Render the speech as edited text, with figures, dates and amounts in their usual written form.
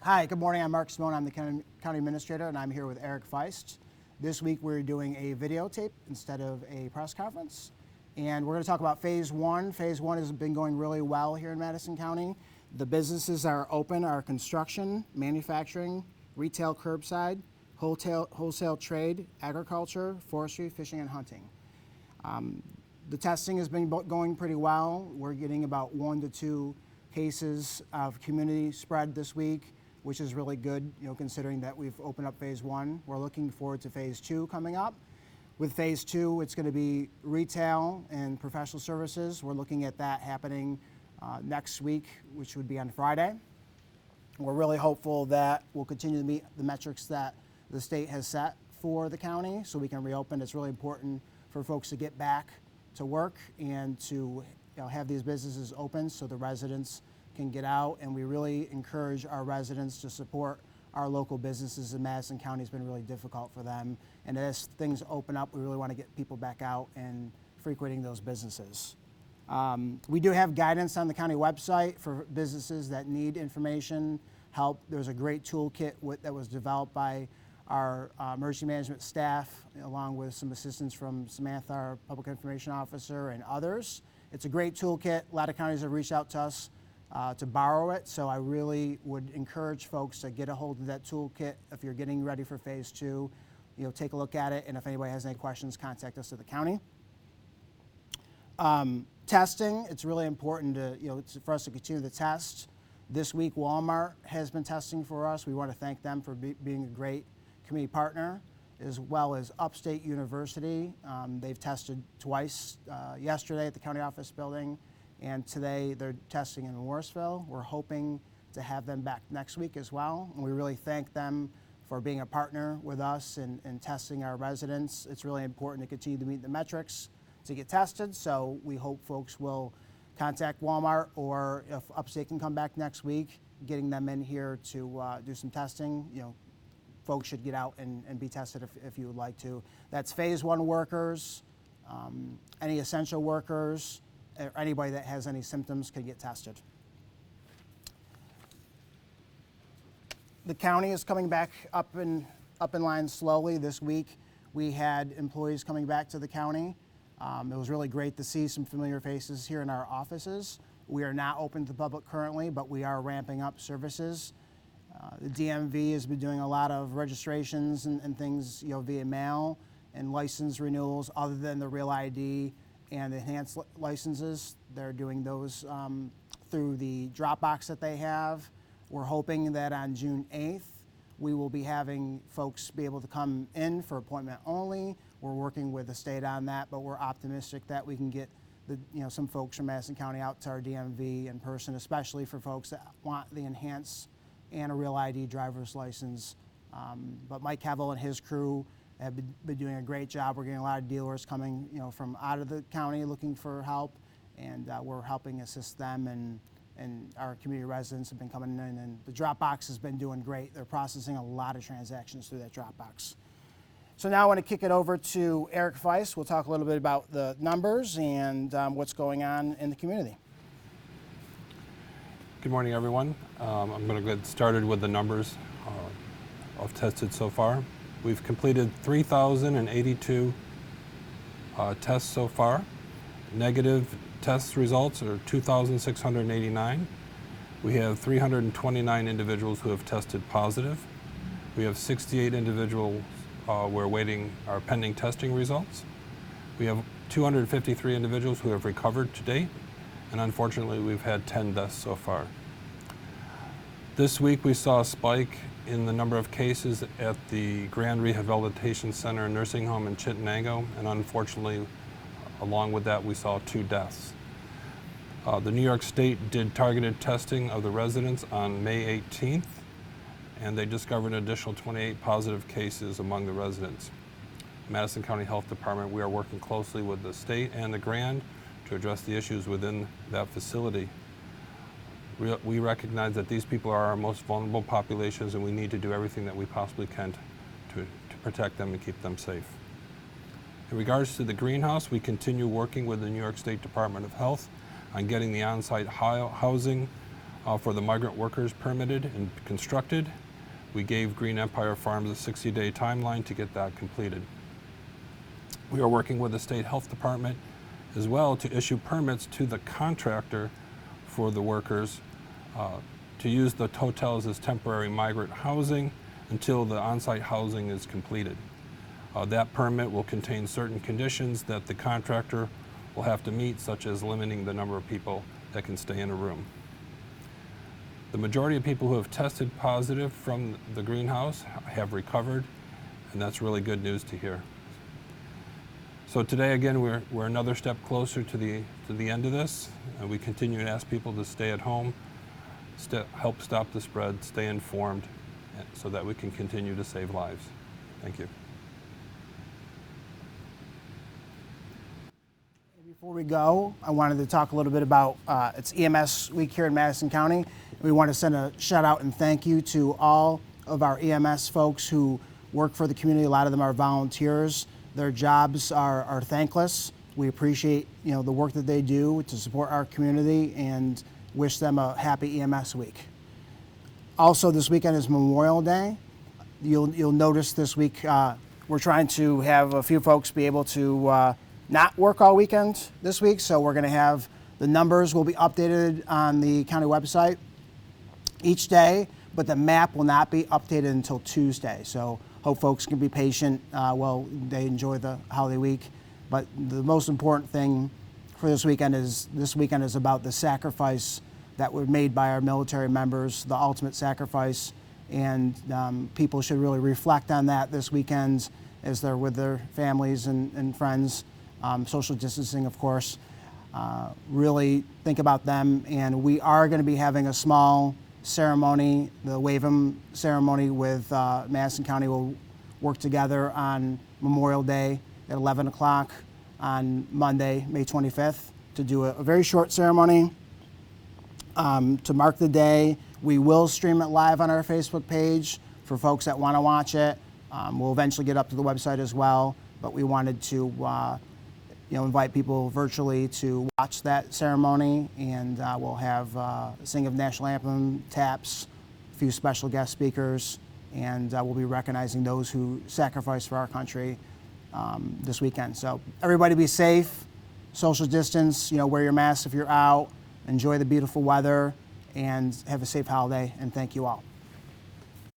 Hi, good morning. I'm Mark Simone. I'm the county administrator, and I'm here with Eric Feist. This week we're doing a videotape instead of a press conference, and we're going to talk about Phase 1. Phase 1 has been going really well here in Madison County. The businesses that are open are construction, manufacturing, retail curbside, wholesale trade, agriculture, forestry, fishing, and hunting. The testing has been going pretty well. We're getting about 1 to 2 cases of community spread this week, which is really good, considering that we've opened up Phase 1. We're looking forward to Phase 2 coming up. With Phase 2, it's going to be retail and professional services. We're looking at that happening next week, which would be on Friday. We're really hopeful that we'll continue to meet the metrics that the state has set for the county so we can reopen. It's really important for folks to get back to work and to have these businesses open so the residents can get out, and we really encourage our residents to support our local businesses in Madison County. It's been really difficult for them, and as things open up, we really want to get people back out and frequenting those businesses. We do have guidance on the county website for businesses that need information, help. There's a great toolkit that was developed by our emergency management staff, along with some assistance from Samantha, our public information officer, and others. It's a great toolkit. A lot of counties have reached out to us to borrow it, so I really would encourage folks to get a hold of that toolkit if you're getting ready for Phase 2. Take a look at it, and if anybody has any questions, contact us at the county. Testing, it's really important for us to continue the test. This week, Walmart has been testing for us. We want to thank them for being a great community partner, as well as Upstate University. They've tested twice, yesterday at the county office building, and today they're testing in Morrisville. We're hoping to have them back next week as well, and we really thank them for being a partner with us and testing our residents. It's really important to continue to meet the metrics to get tested, so we hope folks will contact Walmart, or if Upstate can come back next week, getting them in here to do some testing. Folks should get out and be tested if you would like to. That's Phase 1 workers, any essential workers, or anybody that has any symptoms can get tested. The county is coming back up in line slowly. This week we had employees coming back to the county. It was really great to see some familiar faces here in our offices. We are not open to the public currently, but we are ramping up services. The DMV has been doing a lot of registrations and things via mail and license renewals other than the Real ID and the enhanced licenses. They're doing those through the Dropbox that they have. We're hoping that on June 8th, we will be having folks be able to come in for appointment only. We're working with the state on that, but we're optimistic that we can get some folks from Madison County out to our DMV in person, especially for folks that want the enhanced and a Real ID driver's license. But Mike Kevel and his crew have been doing a great job. We're getting a lot of dealers coming from out of the county looking for help, and we're helping assist them, and our community residents have been coming in, and the Dropbox has been doing great. They're processing a lot of transactions through that Dropbox. So now I want to kick it over to Eric Feist. We'll talk a little bit about the numbers and what's going on in the community. Good morning, everyone. I'm going to get started with the numbers of tested so far. We've completed 3,082 tests so far. Negative test results are 2,689. We have 329 individuals who have tested positive. We have 68 individuals we're awaiting our pending testing results. We have 253 individuals who have recovered to date, and unfortunately we've had 10 deaths so far. This week we saw a spike in the number of cases at the Grand Rehabilitation Center and Nursing Home in Chittenango, and unfortunately along with that we saw 2 deaths. The New York State did targeted testing of the residents on May 18th, and they discovered an additional 28 positive cases among the residents. Madison County Health Department, we are working closely with the state and the Grand to address the issues within that facility. We recognize that these people are our most vulnerable populations, and we need to do everything that we possibly can to protect them and keep them safe. In regards to the greenhouse, we continue working with the New York State Department of Health on getting the on-site housing for the migrant workers permitted and constructed. We gave Green Empire Farms a 60-day timeline to get that completed. We are working with the state health department as well to issue permits to the contractor for the workers to use the hotels as temporary migrant housing until the on-site housing is completed. That permit will contain certain conditions that the contractor will have to meet, such as limiting the number of people that can stay in a room. The majority of people who have tested positive from the greenhouse have recovered, and that's really good news to hear. So today, again, we're another step closer to the end of this, and we continue to ask people to stay at home, help stop the spread, stay informed, so that we can continue to save lives. Thank you. Before we go, I wanted to talk a little bit about it's EMS week here in Madison County. We want to send a shout out and thank you to all of our EMS folks who work for the community. A lot of them are volunteers. Their jobs are thankless. We appreciate the work that they do to support our community and wish them a happy EMS week. Also, this weekend is Memorial Day. You'll notice this week we're trying to have a few folks be able to not work all weekend this week, so we're going to have the numbers will be updated on the county website each day, but the map will not be updated until Tuesday. So hope folks can be patient while they enjoy the holiday week. But the most important thing for this weekend is about the sacrifice that were made by our military members, the ultimate sacrifice, and people should really reflect on that this weekend as they're with their families and friends. Social distancing, of course. Really think about them, and we are going to be having a small ceremony, the Wave 'em ceremony with Madison County will work together on Memorial Day at 11 o'clock on Monday, May 25th, to do a very short ceremony to mark the day. We will stream it live on our Facebook page for folks that want to watch it. We'll eventually get up to the website as well, but we wanted to invite people virtually to watch that ceremony, and we'll have sing of national anthem, taps, a few special guest speakers, and we'll be recognizing those who sacrificed for our country this weekend. So everybody be safe, social distance, wear your mask if you're out, enjoy the beautiful weather, and have a safe holiday, and thank you all.